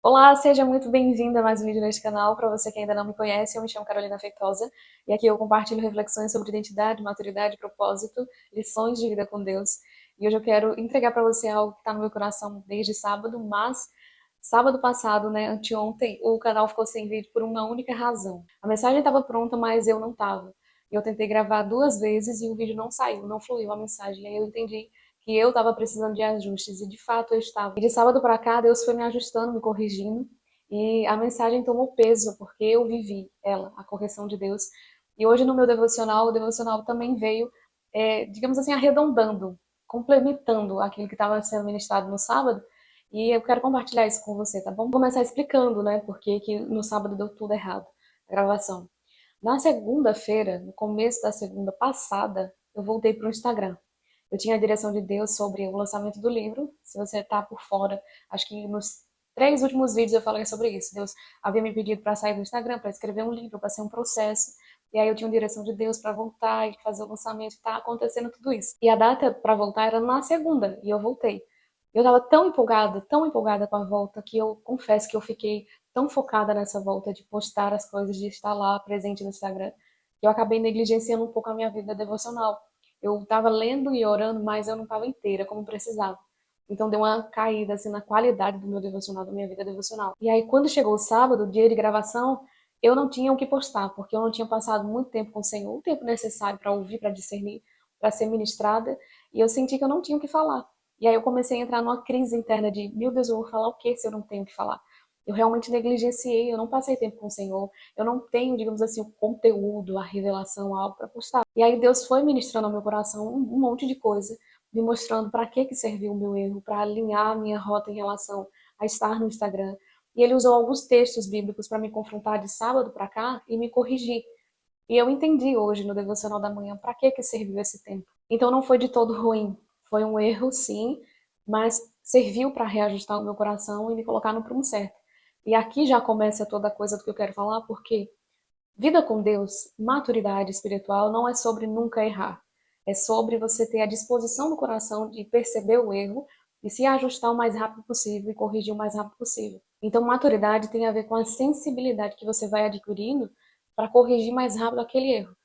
Olá, seja muito bem-vinda a mais um vídeo neste canal. Para você que ainda não me conhece, eu me chamo Carolina Feitosa e aqui eu compartilho reflexões sobre identidade, maturidade, propósito, lições de vida com Deus. E hoje eu quero entregar para você algo que está no meu coração desde sábado, mas sábado passado, né, anteontem, o canal ficou sem vídeo por uma única razão. A mensagem estava pronta, mas eu não estava. Eu tentei gravar duas vezes e o vídeo não saiu, não fluiu a mensagem. E aí eu entendi que eu estava precisando de ajustes, e de fato eu estava. E de sábado para cá, Deus foi me ajustando, me corrigindo, e a mensagem tomou peso, porque eu vivi ela, a correção de Deus. E hoje no meu devocional, o devocional também veio, digamos assim, arredondando, complementando aquilo que estava sendo ministrado no sábado, e eu quero compartilhar isso com você, tá bom? Vou começar explicando, né, porque que no sábado deu tudo errado, a gravação. Na segunda-feira, no começo da segunda passada, eu voltei para o Instagram. Eu tinha a direção de Deus sobre o lançamento do livro. Se você está por fora, acho que nos três últimos vídeos eu falei sobre isso. Deus havia me pedido para sair do Instagram, para escrever um livro, para ser um processo. E aí eu tinha a direção de Deus para voltar e fazer o lançamento. Está acontecendo tudo isso. E a data para voltar era na segunda, e eu voltei. Eu estava tão empolgada com a volta, que eu confesso que eu fiquei tão focada nessa volta de postar as coisas, de estar lá presente no Instagram, que eu acabei negligenciando um pouco a minha vida devocional. Eu estava lendo e orando, mas eu não estava inteira como precisava. Então deu uma caída assim na qualidade do meu devocional, da minha vida devocional. E aí quando chegou o sábado, dia de gravação, eu não tinha o que postar, porque eu não tinha passado muito tempo com o Senhor, o tempo necessário para ouvir, para discernir, para ser ministrada, e eu senti que eu não tinha o que falar. E aí eu comecei a entrar numa crise interna de, meu Deus, eu vou falar o que se eu não tenho o que falar? Eu realmente negligenciei, eu não passei tempo com o Senhor, eu não tenho, digamos assim, o conteúdo, a revelação, algo para postar. E aí Deus foi ministrando ao meu coração um monte de coisa, me mostrando para que serviu o meu erro, para alinhar a minha rota em relação a estar no Instagram. E ele usou alguns textos bíblicos para me confrontar de sábado para cá e me corrigir. E eu entendi hoje no devocional da manhã para que serviu esse tempo. Então não foi de todo ruim, foi um erro sim, mas serviu para reajustar o meu coração e me colocar no prumo certo. E aqui já começa toda a coisa do que eu quero falar, porque vida com Deus, maturidade espiritual, não é sobre nunca errar. É sobre você ter a disposição do coração de perceber o erro e se ajustar o mais rápido possível e corrigir o mais rápido possível. Então, maturidade tem a ver com a sensibilidade que você vai adquirindo para corrigir mais rápido aquele erro.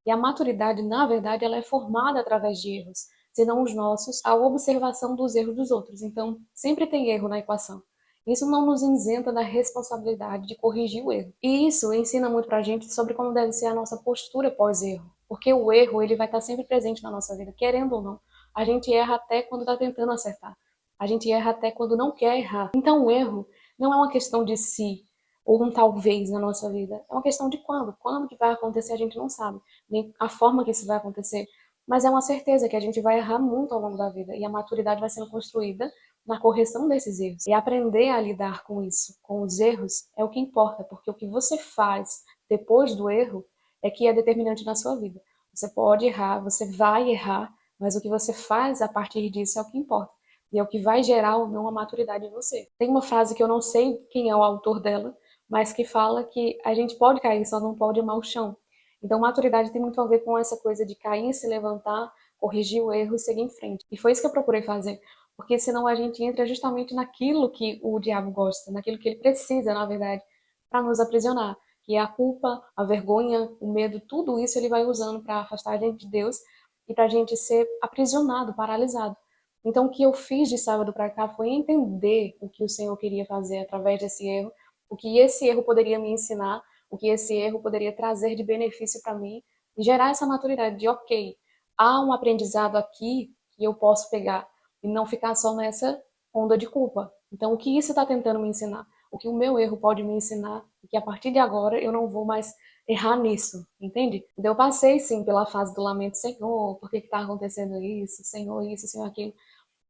E a maturidade, na verdade, ela é formada através de erros, senão os nossos, a observação dos erros dos outros. Então, sempre tem erro na equação. Isso não nos isenta da responsabilidade de corrigir o erro. E isso ensina muito pra gente sobre como deve ser a nossa postura pós-erro. Porque o erro, ele vai estar sempre presente na nossa vida, querendo ou não. A gente erra até quando está tentando acertar. A gente erra até quando não quer errar. Então, o erro não é uma questão de si, ou um talvez na nossa vida. É uma questão de quando. Quando que vai acontecer, a gente não sabe. Nem a forma que isso vai acontecer. Mas é uma certeza que a gente vai errar muito ao longo da vida. E a maturidade vai sendo construída na correção desses erros. E aprender a lidar com isso, com os erros, é o que importa, porque o que você faz depois do erro é que é determinante na sua vida. Você pode errar, você vai errar, mas o que você faz a partir disso é o que importa. E é o que vai gerar ou não a maturidade em você. Tem uma frase que eu não sei quem é o autor dela, mas que fala que a gente pode cair, só não pode amar o chão. Então, maturidade tem muito a ver com essa coisa de cair, se levantar, corrigir o erro e seguir em frente. E foi isso que eu procurei fazer, porque senão a gente entra justamente naquilo que o diabo gosta, naquilo que ele precisa, na verdade, para nos aprisionar, que é a culpa, a vergonha, o medo, tudo isso ele vai usando para afastar a gente de Deus e para a gente ser aprisionado, paralisado. Então, o que eu fiz de sábado para cá foi entender o que o Senhor queria fazer através desse erro, o que esse erro poderia me ensinar, o que esse erro poderia trazer de benefício para mim e gerar essa maturidade de, ok, há um aprendizado aqui que eu posso pegar e não ficar só nessa onda de culpa. Então, o que isso está tentando me ensinar? O que o meu erro pode me ensinar? E que a partir de agora eu não vou mais errar nisso, entende? Então, eu passei sim pela fase do lamento, Senhor, por que está acontecendo isso, Senhor, aquilo.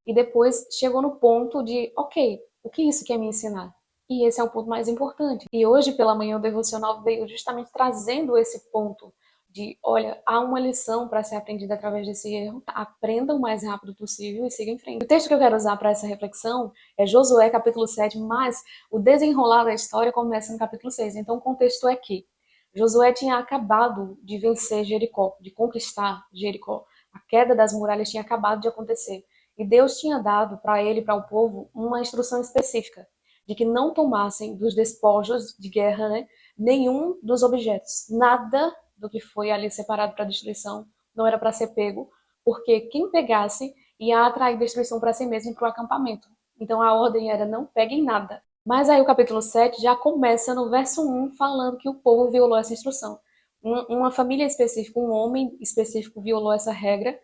E depois chegou no ponto de, ok, o que isso quer me ensinar? E esse é o ponto mais importante. E hoje pela manhã o devocional veio justamente trazendo esse ponto de, olha, há uma lição para ser aprendida através desse erro. Aprenda o mais rápido possível e siga em frente. O texto que eu quero usar para essa reflexão é Josué capítulo 7, mas o desenrolar da história começa no capítulo 6. Então o contexto é que Josué tinha acabado de vencer Jericó, de conquistar Jericó. A queda das muralhas tinha acabado de acontecer. E Deus tinha dado para ele, para o povo, uma instrução específica. de que não tomassem dos despojos de guerra, né, nenhum dos objetos. Nada do que foi ali separado para destruição não era para ser pego, porque quem pegasse ia atrair destruição para si mesmo e para o acampamento. Então a ordem era não peguem nada. Mas aí o capítulo 7 já começa no verso 1 falando que o povo violou essa instrução. Uma família específica, um homem específico violou essa regra,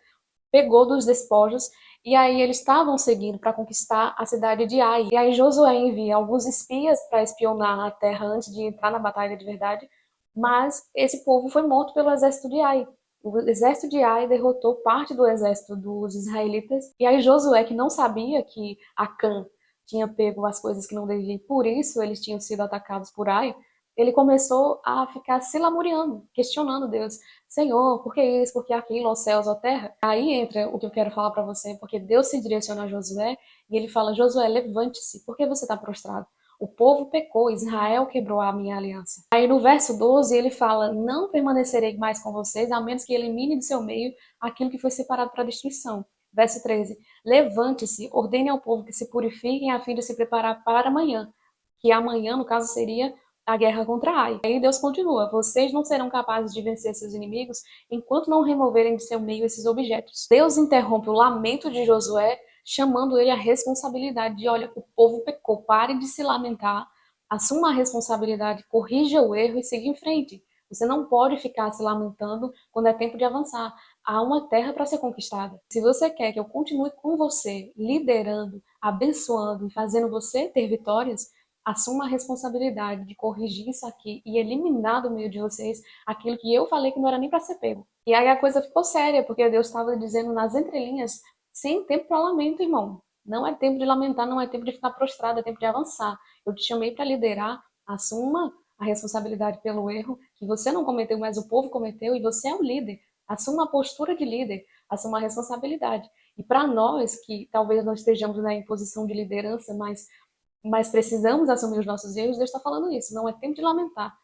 pegou dos despojos, e aí eles estavam seguindo para conquistar a cidade de Ai. E aí Josué envia alguns espias para espionar a terra antes de entrar na batalha de verdade, mas esse povo foi morto pelo exército de Ai. O exército de Ai derrotou parte do exército dos israelitas, e aí Josué, que não sabia que Acã tinha pego as coisas que não devia, e por isso eles tinham sido atacados por Ai, ele começou a ficar se lamuriando, questionando Deus. Senhor, por que isso? Por que aquilo, aos céus, à terra? Aí entra o que eu quero falar para você, porque Deus se direciona a Josué e ele fala: Josué, levante-se, por que você está prostrado? O povo pecou, Israel quebrou a minha aliança. Aí no verso 12 ele fala: Não permanecerei mais com vocês, a menos que elimine do seu meio aquilo que foi separado para destruição. Verso 13: Levante-se, ordene ao povo que se purifiquem a fim de se preparar para amanhã. Que amanhã, no caso, seria a guerra contra Ai. Aí Deus continua: vocês não serão capazes de vencer seus inimigos enquanto não removerem de seu meio esses objetos. Deus interrompe o lamento de Josué, chamando ele à responsabilidade de: olha, o povo pecou, pare de se lamentar, assuma a responsabilidade, corrija o erro e siga em frente. Você não pode ficar se lamentando quando é tempo de avançar. Há uma terra para ser conquistada. Se você quer que eu continue com você, liderando, abençoando e fazendo você ter vitórias, assuma a responsabilidade de corrigir isso aqui e eliminar do meio de vocês aquilo que eu falei que não era nem para ser pego. E aí a coisa ficou séria, porque Deus estava dizendo nas entrelinhas: sem tempo para lamento, irmão. Não é tempo de lamentar, não é tempo de ficar prostrado, é tempo de avançar. Eu te chamei para liderar, assuma a responsabilidade pelo erro que você não cometeu, mas o povo cometeu, e você é o líder. Assuma a postura de líder, assuma a responsabilidade. E para nós, que talvez não estejamos em posição de liderança, mas precisamos assumir os nossos erros, Deus está falando isso. Não é tempo de lamentar.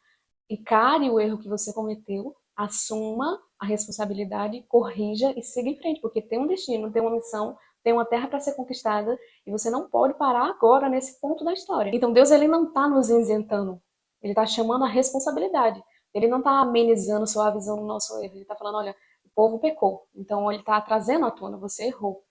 Encare o erro que você cometeu, assuma a responsabilidade, corrija e siga em frente, porque tem um destino, tem uma missão, tem uma terra para ser conquistada e você não pode parar agora nesse ponto da história. Então Deus, ele não está nos isentando, ele está chamando a responsabilidade. Ele não está amenizando, suavizando o nosso erro. Ele está falando: olha, o povo pecou, então ele está trazendo à tona: você errou.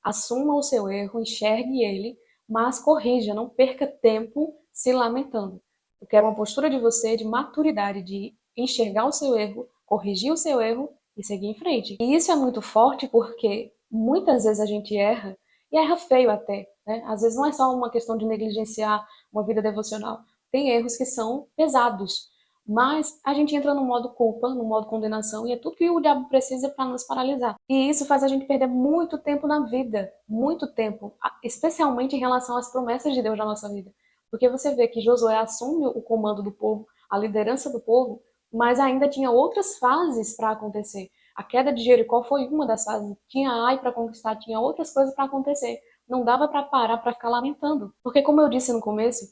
Assuma o seu erro, enxergue ele, mas corrija, não perca tempo se lamentando. Eu quero uma postura de você de maturidade, de enxergar o seu erro, corrigir o seu erro e seguir em frente. E isso é muito forte porque muitas vezes a gente erra, e erra feio até, né? Às vezes não é só uma questão de negligenciar uma vida devocional. Tem erros que são pesados, mas a gente entra no modo culpa, no modo condenação, e é tudo que o diabo precisa para nos paralisar. E isso faz a gente perder muito tempo na vida, muito tempo, especialmente em relação às promessas de Deus na nossa vida. Porque você vê que Josué assume o comando do povo, a liderança do povo, mas ainda tinha outras fases para acontecer. A queda de Jericó foi uma das fases. Tinha Ai para conquistar, tinha outras coisas para acontecer. Não dava para parar para ficar lamentando. Porque, como eu disse no começo,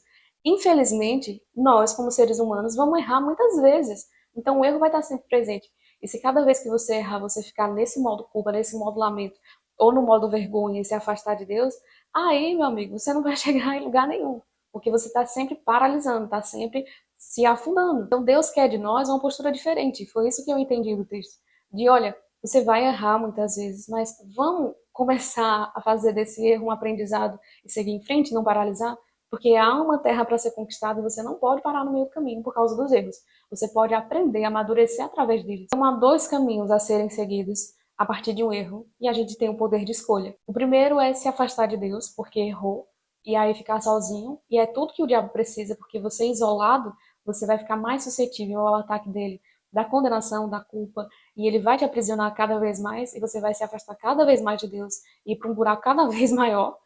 infelizmente, nós, como seres humanos, vamos errar muitas vezes. Então, o erro vai estar sempre presente. E se cada vez que você errar, você ficar nesse modo culpa, nesse modo lamento, ou no modo vergonha e se afastar de Deus, aí, meu amigo, você não vai chegar em lugar nenhum. Porque você está sempre paralisando, está sempre se afundando. Então, Deus quer de nós uma postura diferente. Foi isso que eu entendi do texto. De, olha, você vai errar muitas vezes, mas vamos começar a fazer desse erro um aprendizado e seguir em frente, não paralisar? Porque há uma terra para ser conquistada e você não pode parar no meio do caminho por causa dos erros. Você pode aprender a amadurecer através deles. Então, há dois caminhos a serem seguidos a partir de um erro, e a gente tem o poder de escolha. O primeiro é se afastar de Deus, porque errou, e aí ficar sozinho, e é tudo que o diabo precisa, porque você isolado, você vai ficar mais suscetível ao ataque dele, da condenação, da culpa, e ele vai te aprisionar cada vez mais, e você vai se afastar cada vez mais de Deus, e ir para um buraco cada vez maior,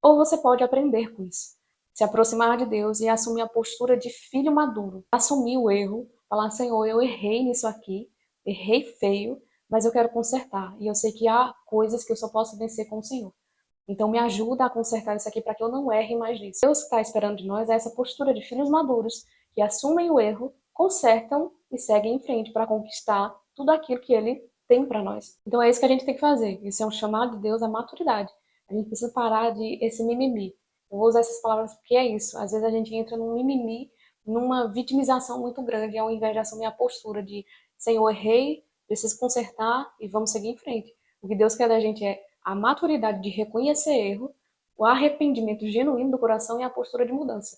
ou você pode aprender com isso, se aproximar de Deus e assumir a postura de filho maduro. Assumir o erro, falar: Senhor, eu errei nisso aqui, errei feio, mas eu quero consertar. E eu sei que há coisas que eu só posso vencer com o Senhor. Então me ajuda a consertar isso aqui para que eu não erre mais nisso. Deus está esperando de nós essa postura de filhos maduros que assumem o erro, consertam e seguem em frente para conquistar tudo aquilo que Ele tem para nós. Então é isso que a gente tem que fazer. Isso é um chamado de Deus à maturidade. A gente precisa parar de esse mimimi Eu vou usar essas palavras porque é isso. Às vezes a gente entra num mimimi, numa vitimização muito grande, ao invés de assumir a postura de Senhor, errei, preciso consertar e vamos seguir em frente. O que Deus quer da gente é a maturidade de reconhecer erro, o arrependimento genuíno do coração e a postura de mudança.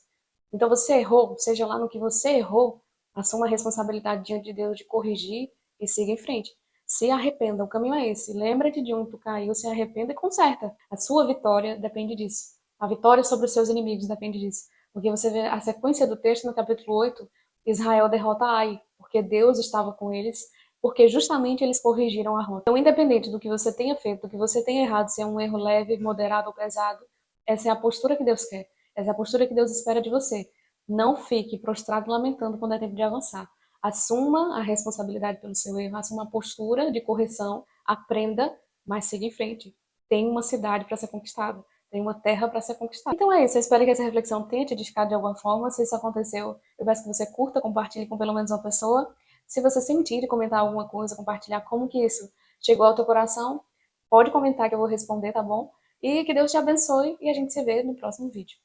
Então você errou, seja lá no que você errou, assuma a responsabilidade diante de Deus de corrigir e siga em frente. Se arrependa, o caminho é esse. Lembra-te de onde tu caiu, se arrependa e conserta. A sua vitória depende disso. A vitória sobre os seus inimigos depende disso. Porque você vê a sequência do texto no capítulo 8, Israel derrota Ai, porque Deus estava com eles, porque justamente eles corrigiram a rota. Então, independente do que você tenha feito, do que você tenha errado, se é um erro leve, moderado ou pesado, essa é a postura que Deus quer. Essa é a postura que Deus espera de você. Não fique prostrado lamentando quando é tempo de avançar. Assuma a responsabilidade pelo seu erro, assuma a postura de correção, aprenda, mas siga em frente. Tem uma cidade para ser conquistada, tem uma terra para ser conquistada. Então é isso, eu espero que essa reflexão tenha te edificado de alguma forma. Se isso aconteceu, eu peço que você curta, compartilhe com pelo menos uma pessoa. Se você sentir e comentar alguma coisa, compartilhar como que isso chegou ao teu coração, pode comentar que eu vou responder, tá bom? E que Deus te abençoe e a gente se vê no próximo vídeo.